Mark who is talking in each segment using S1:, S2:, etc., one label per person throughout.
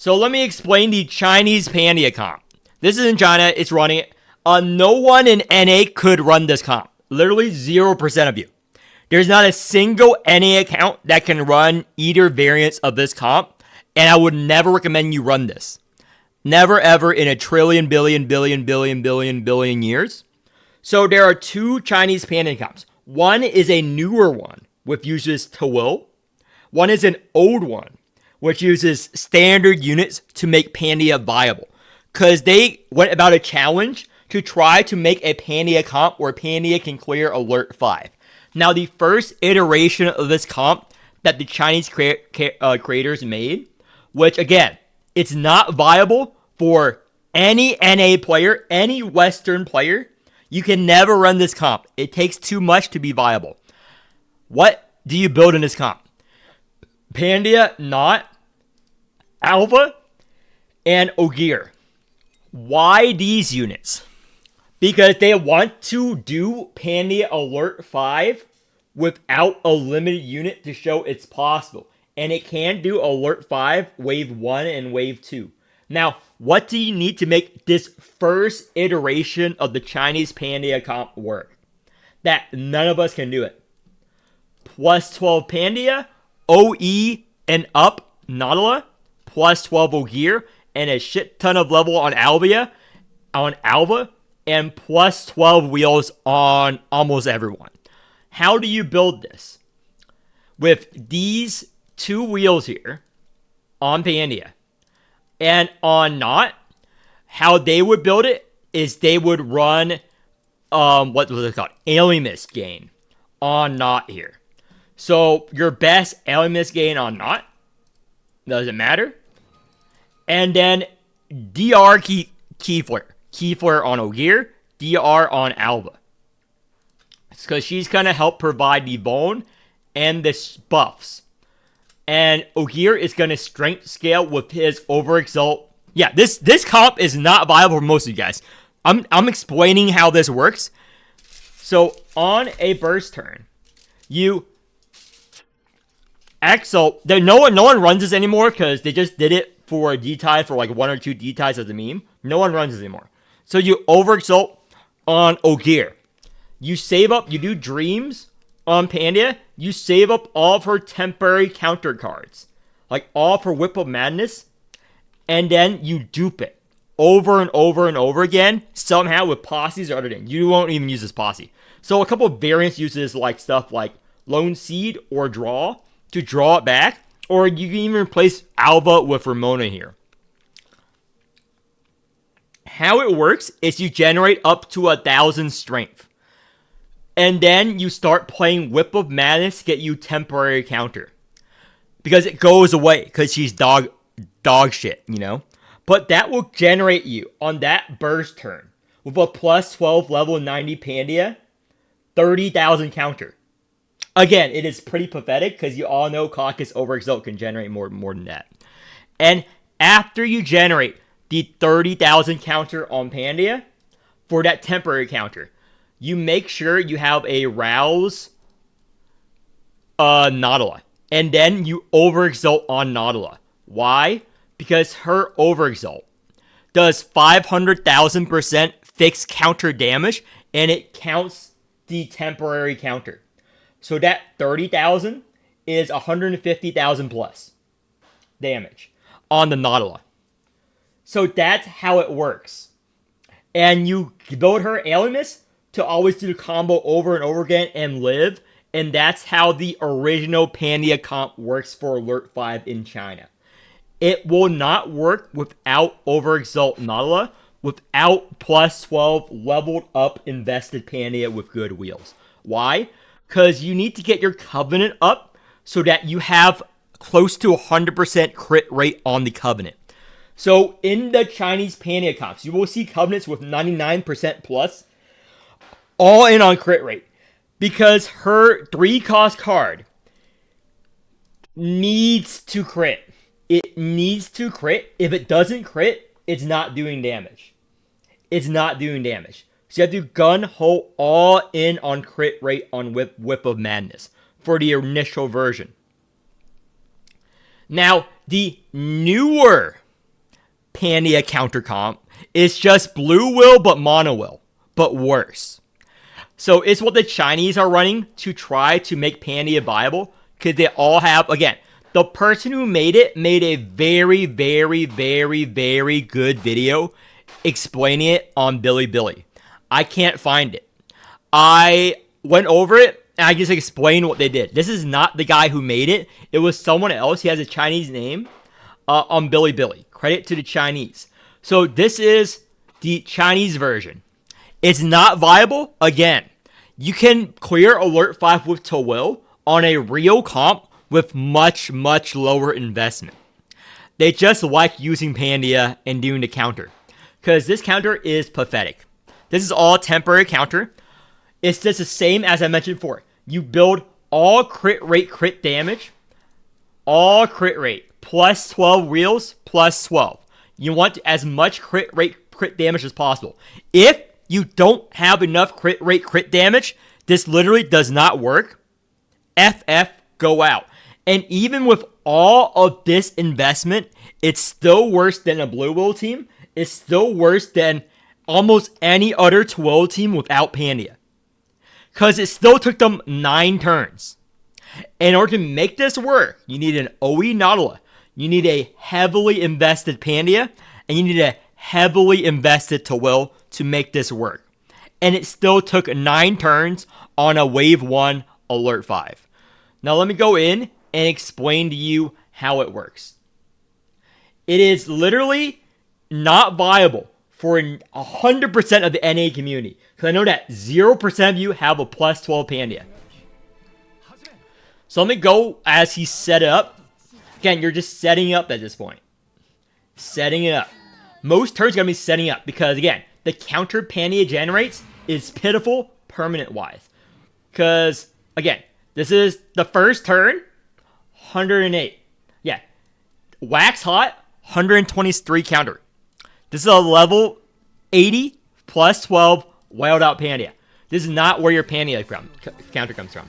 S1: So let me explain the Chinese Pandia comp. This is in China. It's running it. No one in NA could run this comp. Literally 0% of you. There's not a single NA account that can run either variance of this comp. And I would never recommend you run this. Never ever in a trillion, billion years. So there are two Chinese Pandia comps. One is a newer one, which uses Tawil. One is an old one, which uses standard units to make Pandia viable. Because they went about a challenge to try to make a Pandia comp where Pandia can clear Alert 5. Now, the first iteration of this comp that the Chinese creators made, which, again, it's not viable for any NA player, any Western player. You can never run this comp. It takes too much to be viable. What do you build in this comp? Pandia, Not, Alpha, and Ogier. Why these units? Because they want to do Pandia Alert 5 without a limited unit to show it's possible. And it can do Alert 5, Wave 1, and Wave 2. Now, what do you need to make this first iteration of the Chinese Pandia comp work? That none of us can do it. Plus 12 Pandia, OE and up Nautilus, plus 12 Ogier, and a shit ton of level on Alva, and plus 12 wheels on almost everyone. How do you build this? With these two wheels here on Pandia and on Not, how they would build it is they would run what was it called? Alien Mist gain on Not here. So your best Alien Mist gain on Not doesn't matter. And then DR key flare on Ogier, DR on Alva. It's because she's gonna help provide the bone and the buffs. And Ogier is going to strength scale with his overexalt. Yeah, this comp is not viable for most of you guys. I'm explaining how this works. So on a burst turn, you exalt. No one runs this anymore because they just did it for a D-tie for like 1 or 2 D-ties as a meme. No one runs this anymore. So you overexalt on Ogier. You save up. You do dreams on Pandia. You save up all of her temporary counter cards, like all of her Whip of Madness, and then you dupe it over and over and over again, somehow with posses or other things. You won't even use this posse. So a couple of variants uses like stuff like Lone Seed or Draw to draw it back, or you can even replace Alva with Ramona here. How it works is you generate up to 1,000 strength. And then you start playing Whip of Madness to get you temporary counter. Because it goes away. Because she's dog shit, you know. But that will generate you on that burst turn. With a plus 12 level 90 Pandia. 30,000 counter. Again, it is pretty pathetic. Because you all know Caucus Overexalt can generate more than that. And after you generate the 30,000 counter on Pandia. For that temporary counter. You make sure you have a Rouse Nautilus. And then you overexalt on Nautilus. Why? Because her overexalt does 500,000% fixed counter damage. And it counts the temporary counter. So that 30,000 is 150,000 plus damage on the Nautilus. So that's how it works. And you build her Alimus to always do the combo over and over again and live. And that's how the original Pandia comp works for Alert 5 in China. It will not work without Overexalt Nautilus, without plus 12 leveled up invested Pandia with good wheels. Why? Because you need to get your Covenant up so that you have close to 100% crit rate on the Covenant. So in the Chinese Pandia comps, you will see Covenants with 99% plus. All in on crit rate. Because her 3-cost card needs to crit. It needs to crit. If it doesn't crit, it's not doing damage. It's not doing damage. So you have to gun-ho all in on crit rate on Whip of Madness for the initial version. Now, the newer Pandia counter comp. It's just blue will but mono will, but worse. So it's what the Chinese are running to try to make Pandia viable, because they all have, again, the person who made it made a very, very, very, very good video explaining it on Bilibili. I can't find it. I went over it and I just explained what they did. This is not the guy who made it. It was someone else. He has a Chinese name on Bilibili. Credit to the Chinese. So this is the Chinese version. It's not viable. Again, you can clear Alert 5 with to will on a real comp with much, much lower investment. They just like using Pandia and doing the counter, because this counter is pathetic. This is all temporary counter. It's just the same as I mentioned before. You build all crit rate, crit damage, all crit rate, plus 12 wheels, plus 12. You want as much crit rate, crit damage as possible. If you don't have enough crit rate, crit damage, this literally does not work. FF, go out. And even with all of this investment, it's still worse than a Blue Will team. It's still worse than almost any other Twilio team without Pandia. Because it still took them 9 turns. In order to make this work, you need an OE Nautilus. You need a heavily invested Pandia. And you need a heavily invested Twilio to make this work. And it still took 9 turns on a Wave 1 Alert 5. Now let me go in and explain to you how it works. It is literally not viable for 100% of the NA community, because I know that 0% of you have a plus 12 Pandia. So let me go as he set it up. Again, you're just setting it up at this point. Setting it up. Most turns are going to be setting up, because again, the counter Pandia generates is pitiful permanent-wise. Because, again, this is the first turn, 108. Yeah. Wax Hot, 123 counter. This is a level 80 plus 12 wild out Pandia. This is not where your Pandia counter comes from.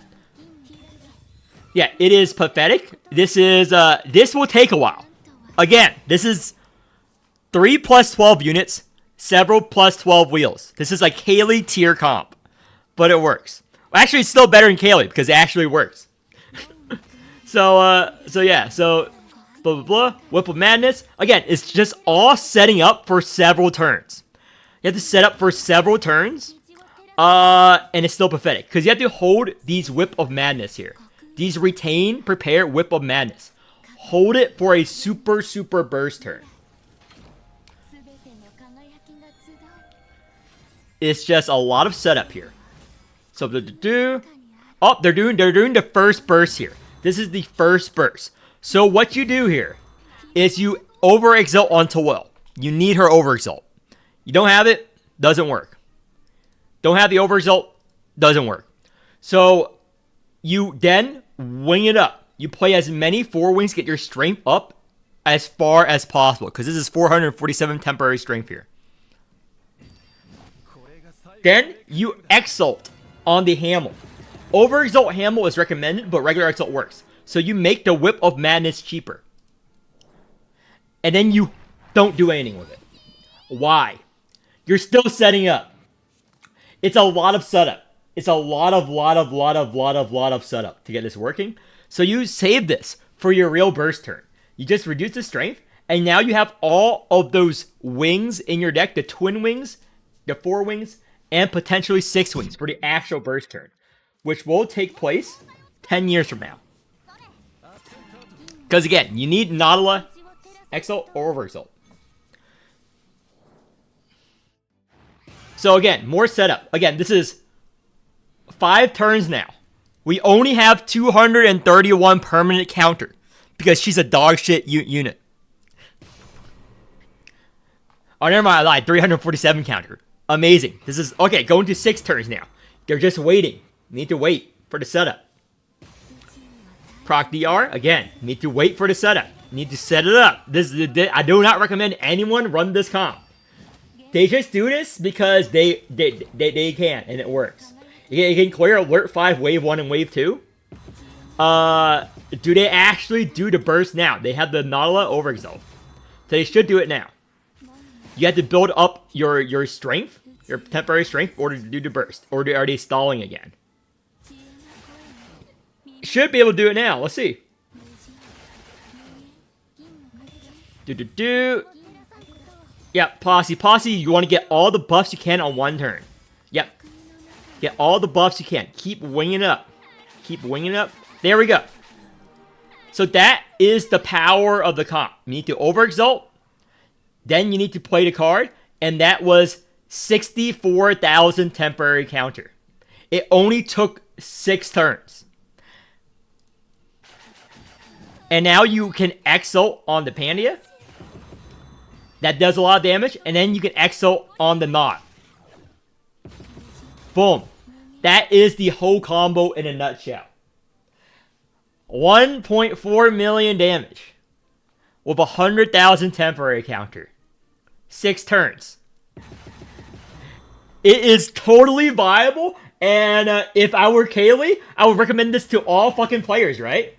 S1: Yeah, it is pathetic. This is, this will take a while. Again, this is 3 plus 12 units, several plus 12 wheels. This is like Kaylee tier comp, but it works. Actually, it's still better than Kaylee because it actually works. So blah, blah, blah. Whip of Madness. Again, it's just all setting up for several turns. You have to set up for several turns. And it's still pathetic, because you have to hold these Whip of Madness here. These retain, prepare, Whip of Madness. Hold it for a super, super burst turn. It's just a lot of setup here. So oh, they're doing the first burst here. This is the first burst. So what you do here is you overexalt onto Will. You need her overexalt. You don't have it, doesn't work. Don't have the overexalt, doesn't work. So you then wing it up. You play as many 4 wings, get your strength up as far as possible, because this is 447 temporary strength here. Then you exalt on the Hamel. Overexalt Hamel is recommended, but regular exalt works. So you make the Whip of Madness cheaper. And then you don't do anything with it. Why? You're still setting up. It's a lot of setup. It's a lot of setup to get this working. So you save this for your real burst turn. You just reduce the strength, and now you have all of those wings in your deck, the twin wings, the 4 wings, and potentially 6 wings for the actual burst turn, which will take place 10 years from now. Because again, you need Nautilus, Exalt, or Overexalt. So again, more setup. Again, this is 5 turns now. We only have 231 permanent counter, because she's a dog shit unit. Oh, never mind, I lied. 347 counter. Amazing. This is, okay, going to 6 turns now. They're just waiting. Need to wait for the setup. Proc DR, again, need to wait for the setup. Need to set it up. I do not recommend anyone run this comp. They just do this because they can, and it works. You can clear Alert 5, Wave 1, and Wave 2. Do they actually do the burst now? They have the Nautilus Overexalt. So they should do it now. You have to build up your strength, your temporary strength, in order to do the burst. Or are they stalling again? Should be able to do it now. Let's see. Yep, Posse. You want to get all the buffs you can on one turn. Yep. Get all the buffs you can. Keep winging it up. There we go. So that is the power of the comp. You need to overexalt. Then you need to play the card. And that was 64,000 temporary counter. It only took 6 turns. And now you can exalt on the Pandia. That does a lot of damage. And then you can exalt on the Knot. Boom. That is the whole combo in a nutshell. 1.4 million damage. With 100,000 temporary counter. 6 turns. It is totally viable. And if I were Kaylee, I would recommend this to all fucking players, right?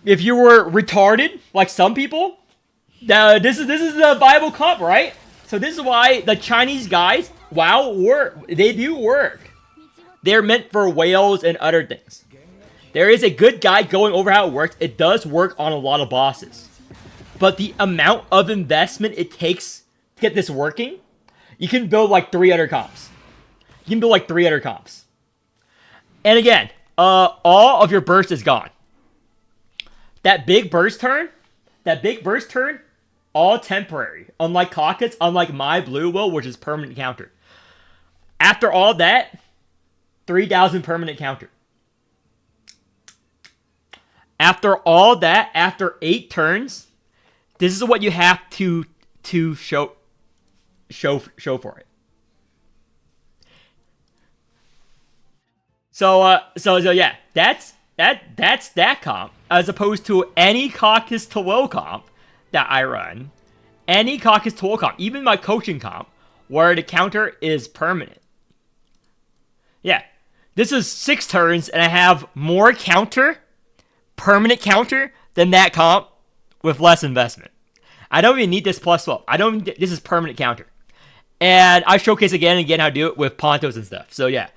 S1: If you were retarded, like some people, this is a viable comp, right? So this is why the Chinese guys, wow, they do work. They're meant for whales and other things. There is a good guide going over how it works. It does work on a lot of bosses. But the amount of investment it takes to get this working, you can build like 3 other comps. And again, all of your burst is gone. That big burst turn, all temporary. Unlike Caucus, unlike my Blue Will, which is permanent counter. After all that, 3,000 permanent counter. After all that, after 8 turns, this is what you have to show for it. So yeah, that's that comp, as opposed to any Caucus to Will comp that I run. Any Caucus to Will comp, even my coaching comp, where the counter is permanent. Yeah, this is 6 turns, and I have more counter, permanent counter, than that comp with less investment. I don't even need this plus 12. This is permanent counter. And I showcase again and again how to do it with Pontos and stuff. So yeah,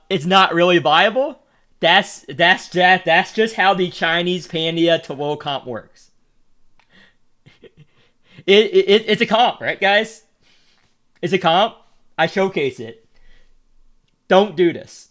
S1: it's not really viable. That's just how the Chinese Pandia to Will comp works. It's a comp, right, guys? It's a comp. I showcase it. Don't do this.